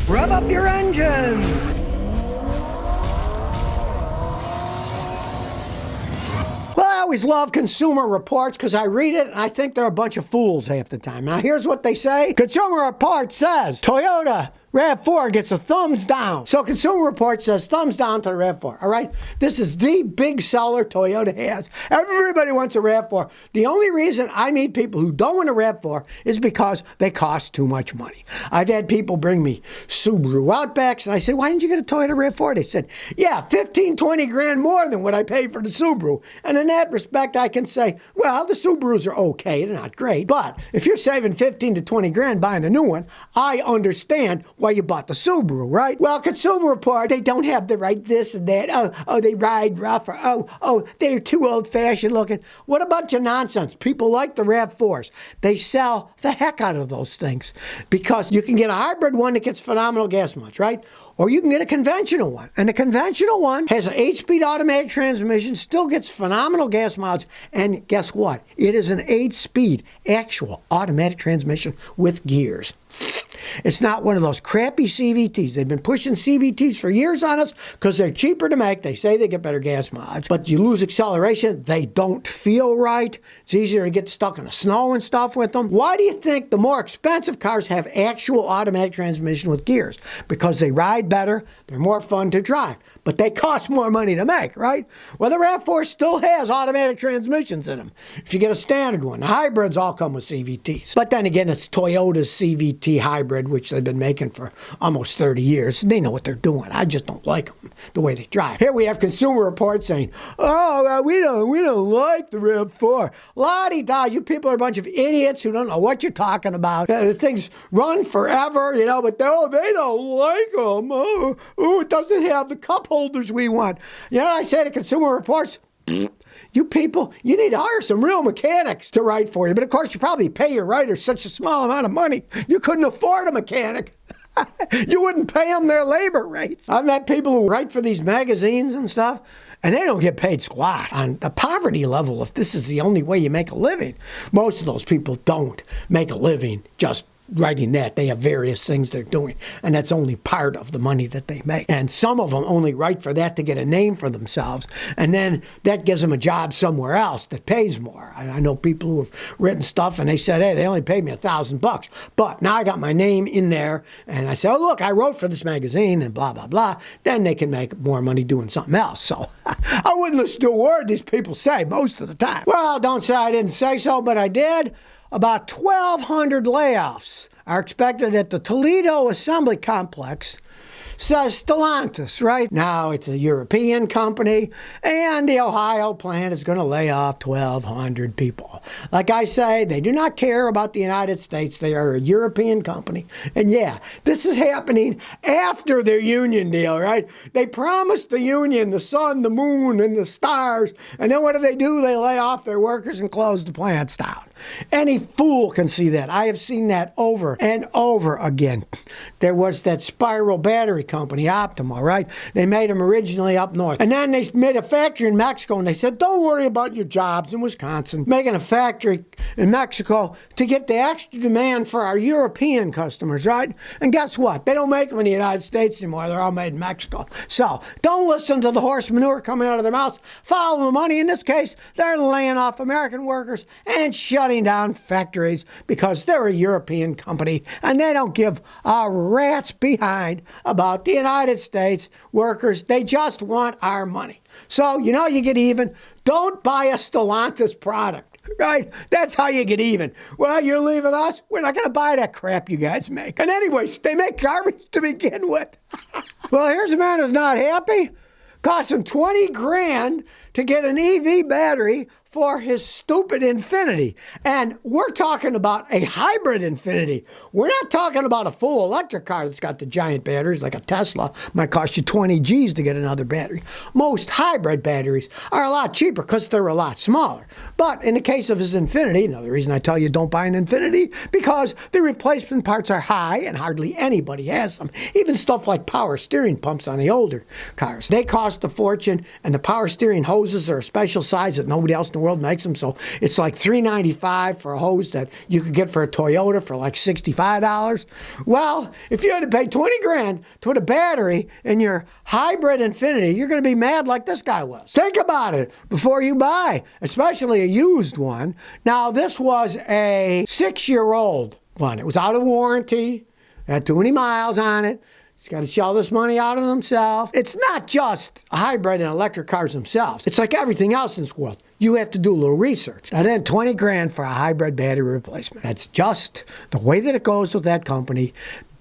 Rev up your engines! Well, I always love Consumer Reports because I read it and I think they're a bunch of fools half the time. Now, here's what they say. Consumer Reports says Toyota RAV4 gets a thumbs down. So Consumer Reports says thumbs down to the RAV4, all right? This is the big seller Toyota has. Everybody wants a RAV4. The only reason I meet people who don't want a RAV4 is because they cost too much money. I've had people bring me Subaru Outbacks, and I say, why didn't you get a Toyota RAV4? They said, yeah, 15, 20 grand more than what I paid for the Subaru. And in that respect, I can say, well, the Subarus are okay. They're not great. But if you're saving 15 to 20 grand buying a new one, I understand why you bought the Subaru, right? Well, Consumer Report, they don't have the right this and that. Oh, they ride rough, or they're too old-fashioned looking. What a bunch of nonsense. People like the RAV4s. They sell the heck out of those things because you can get a hybrid one that gets phenomenal gas mileage, right? Or you can get a conventional one. And the conventional one has an 8-speed automatic transmission, still gets phenomenal gas mileage, and guess what? It is an 8-speed actual automatic transmission with gears. It's not one of those crappy CVTs. They've been pushing CVTs for years on us because they're cheaper to make. They say they get better gas mileage, but you lose acceleration. They don't feel right. It's easier to get stuck in the snow and stuff with them. Why do you think the more expensive cars have actual automatic transmission with gears? Because they ride better, they're more fun to drive, but they cost more money to make, right? Well, the RAV4 still has automatic transmissions in them. If you get a standard one, the hybrids all come with CVTs. But then again, it's Toyota's CVT hybrid, which they've been making for almost 30 years. They know what they're doing. I just don't like them, the way they drive. Here we have Consumer Reports saying, oh, we don't like the RAV4. La-di-da, you people are a bunch of idiots who don't know what you're talking about. The things run forever, but they don't like them. Oh, it doesn't have the cup holders we want. You know what I say to Consumer Reports? You people, you need to hire some real mechanics to write for you. But of course, you probably pay your writers such a small amount of money, you couldn't afford a mechanic. You wouldn't pay them their labor rates. I've met people who write for these magazines and stuff, and they don't get paid squat. On the poverty level, if this is the only way you make a living, most of those people don't make a living just writing that. They have various things they're doing, and that's only part of the money that they make. And some of them only write for that to get a name for themselves, and then that gives them a job somewhere else that pays more. I know people who have written stuff, and they said, hey, they only paid me $1,000, but now I got my name in there, and I said, oh, look, I wrote for this magazine, and blah, blah, blah. Then they can make more money doing something else. So I wouldn't listen to a word these people say most of the time. Well, don't say I didn't say so, but I did. About 1,200 layoffs are expected at the Toledo Assembly Complex, says Stellantis, right? Now it's a European company, and the Ohio plant is going to lay off 1,200 people. Like I say, they do not care about the United States. They are a European company. And yeah, this is happening after their union deal, right? They promised the union the sun, the moon, and the stars, and then what do? They lay off their workers and close the plants down. Any fool can see that. I have seen that over and over again. There was that Spiral battery company, Optima, right? They made them originally up north. And then they made a factory in Mexico, and they said, don't worry about your jobs in Wisconsin. Making a factory in Mexico to get the extra demand for our European customers, right? And guess what? They don't make them in the United States anymore. They're all made in Mexico. So don't listen to the horse manure coming out of their mouths. Follow the money. In this case, they're laying off American workers and shutting down factories because they're a European company and they don't give a rat's behind about the United States workers. They just want our money. So, you get even. Don't buy a Stellantis product, right? That's how you get even. Well, you're leaving us. We're not going to buy that crap you guys make. And anyways, they make garbage to begin with. Well, here's a man who's not happy. Cost him 20 grand to get an EV battery for his stupid Infiniti. And we're talking about a hybrid Infiniti. We're not talking about a full electric car that's got the giant batteries like a Tesla. Might cost you 20 G's to get another battery. Most hybrid batteries are a lot cheaper because they're a lot smaller. But in the case of his Infiniti, another reason I tell you don't buy an Infiniti, because the replacement parts are high and hardly anybody has them. Even stuff like power steering pumps on the older cars. They cost a fortune, and the power steering hoses are a special size that nobody else in the world makes them. So it's like $395 for a hose that you could get for a Toyota for like $65. Well, if you had to pay 20 grand to put a battery in your hybrid Infiniti, you're going to be mad like this guy was. Think about it before you buy, especially a used one. Now, this was a 6-year-old one. It was out of warranty, had too many miles on it. He's got to shell this money out of himself. It's not just a hybrid and electric cars themselves. It's like everything else in this world. You have to do a little research. And then 20 grand for a hybrid battery replacement. That's just the way that it goes with that company.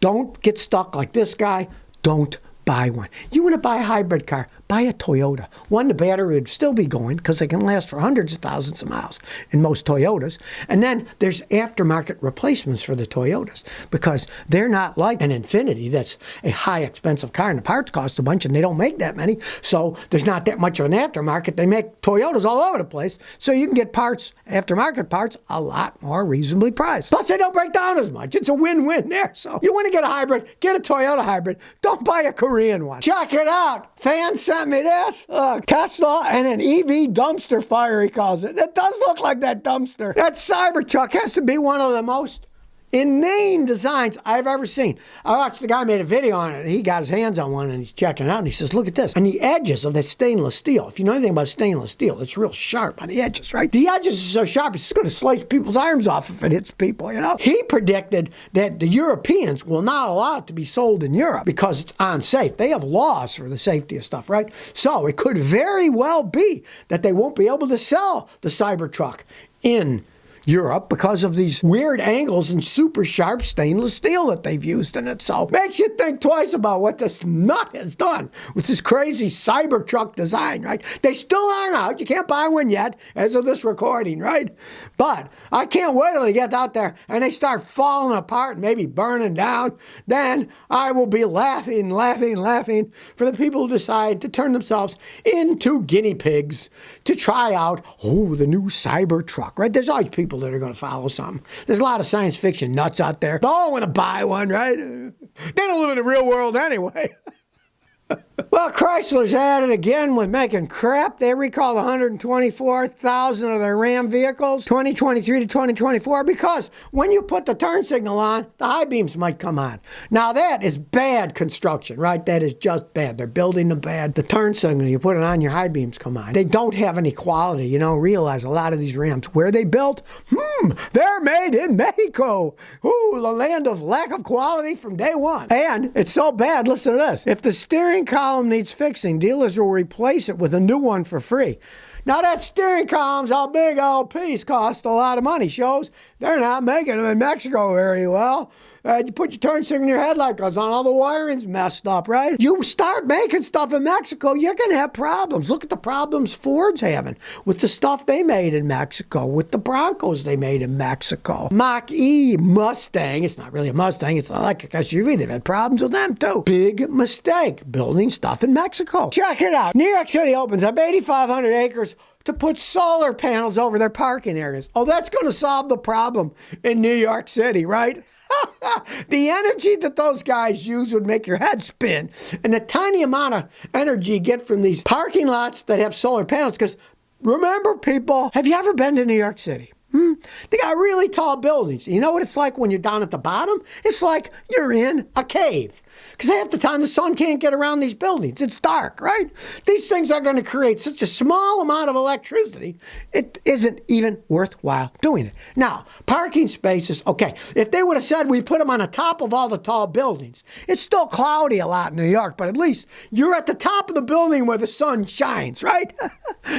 Don't get stuck like this guy. Don't buy one. You want to buy a hybrid car, buy a Toyota. One, the battery would still be going because they can last for hundreds of thousands of miles in most Toyotas. And then there's aftermarket replacements for the Toyotas because they're not like an Infiniti that's a high expensive car and the parts cost a bunch and they don't make that many. So there's not that much of an aftermarket. They make Toyotas all over the place. So you can get parts, aftermarket parts, a lot more reasonably priced. Plus they don't break down as much. It's a win-win there. So you want to get a hybrid, get a Toyota hybrid. Don't buy a Korean one. Check it out. Fans sent me this. Tesla and an EV dumpster fire, he calls it. It does look like that dumpster. That Cybertruck has to be one of the most inane designs I've ever seen. I watched the guy made a video on it. He got his hands on one and he's checking it out and he says, look at this. And the edges of that stainless steel, if you know anything about stainless steel, it's real sharp on the edges, right? The edges are so sharp, it's going to slice people's arms off if it hits people, you know? He predicted that the Europeans will not allow it to be sold in Europe because it's unsafe. They have laws for the safety of stuff, right? So it could very well be that they won't be able to sell the Cybertruck in Europe because of these weird angles and super sharp stainless steel that they've used in it. So makes you think twice about what this nut has done with this crazy Cybertruck design, right? They still aren't out. You can't buy one yet as of this recording, right? But I can't wait till they get out there and they start falling apart and maybe burning down. Then I will be laughing for the people who decide to turn themselves into guinea pigs to try out, the new Cybertruck, right? There's always people that are going to follow something. There's a lot of science fiction nuts out there. They all want to buy one, right? They don't live in the real world anyway. Well, Chrysler's at it again with making crap. They recalled 124,000 of their Ram vehicles, 2023 to 2024, because when you put the turn signal on, the high beams might come on. Now, that is bad construction, right? That is just bad. They're building them bad. The turn signal, you put it on, your high beams come on. They don't have any quality. You know, realize a lot of these Rams, where they built, they're made in Mexico. Ooh, the land of lack of quality from day one. And it's so bad, listen to this. If the steering column needs fixing, dealers will replace it with a new one for free. Now that steering column's a big old piece, cost a lot of money. Shows they're not making them in Mexico very well. You put your turn signal in your headlight goes on, all the wiring's messed up, right? You start making stuff in Mexico, you're going to have problems. Look at the problems Ford's having with the stuff they made in Mexico, with the Broncos they made in Mexico. Mach-E Mustang, it's not really a Mustang, it's an electric SUV. They've had problems with them too. Big mistake, building stuff in Mexico. Check it out. New York City opens up 8,500 acres to put solar panels over their parking areas. Oh, that's going to solve the problem in New York City, right? The energy that those guys use would make your head spin. And the tiny amount of energy you get from these parking lots that have solar panels, because remember, people, have you ever been to New York City? They got really tall buildings. You know what it's like when you're down at the bottom? It's like you're in a cave. Because half the time the sun can't get around these buildings. It's dark, right? These things are going to create such a small amount of electricity, it isn't even worthwhile doing it. Now, parking spaces, okay, if they would have said we put them on the top of all the tall buildings, it's still cloudy a lot in New York, but at least you're at the top of the building where the sun shines, right?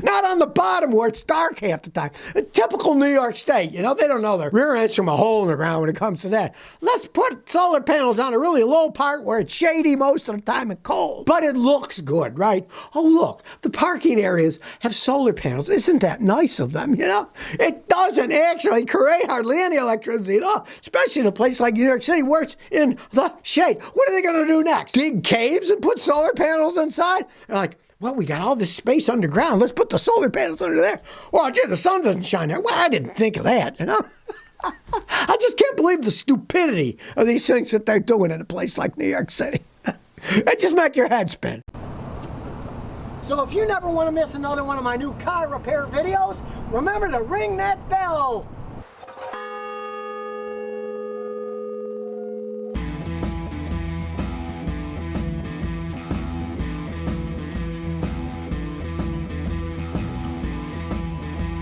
Not on the bottom where it's dark half the time. A typical New York State, you know, they don't know their rear ends from a hole in the ground when it comes to that. Let's put solar panels on a really low part where it's shady most of the time and cold, but it looks good, right? Oh, look, the parking areas have solar panels. Isn't that nice of them, you know? It doesn't actually create hardly any electricity at all, especially in a place like New York City where it's in the shade. What are they going to do next? Dig caves and put solar panels inside? They're like, well, we got all this space underground. Let's put the solar panels under there. Well, gee, the sun doesn't shine there. Well, I didn't think of that, you know? I just can't believe the stupidity of these things that they're doing in a place like New York City. It just makes your head spin. So if you never want to miss another one of my new car repair videos, remember to ring that bell.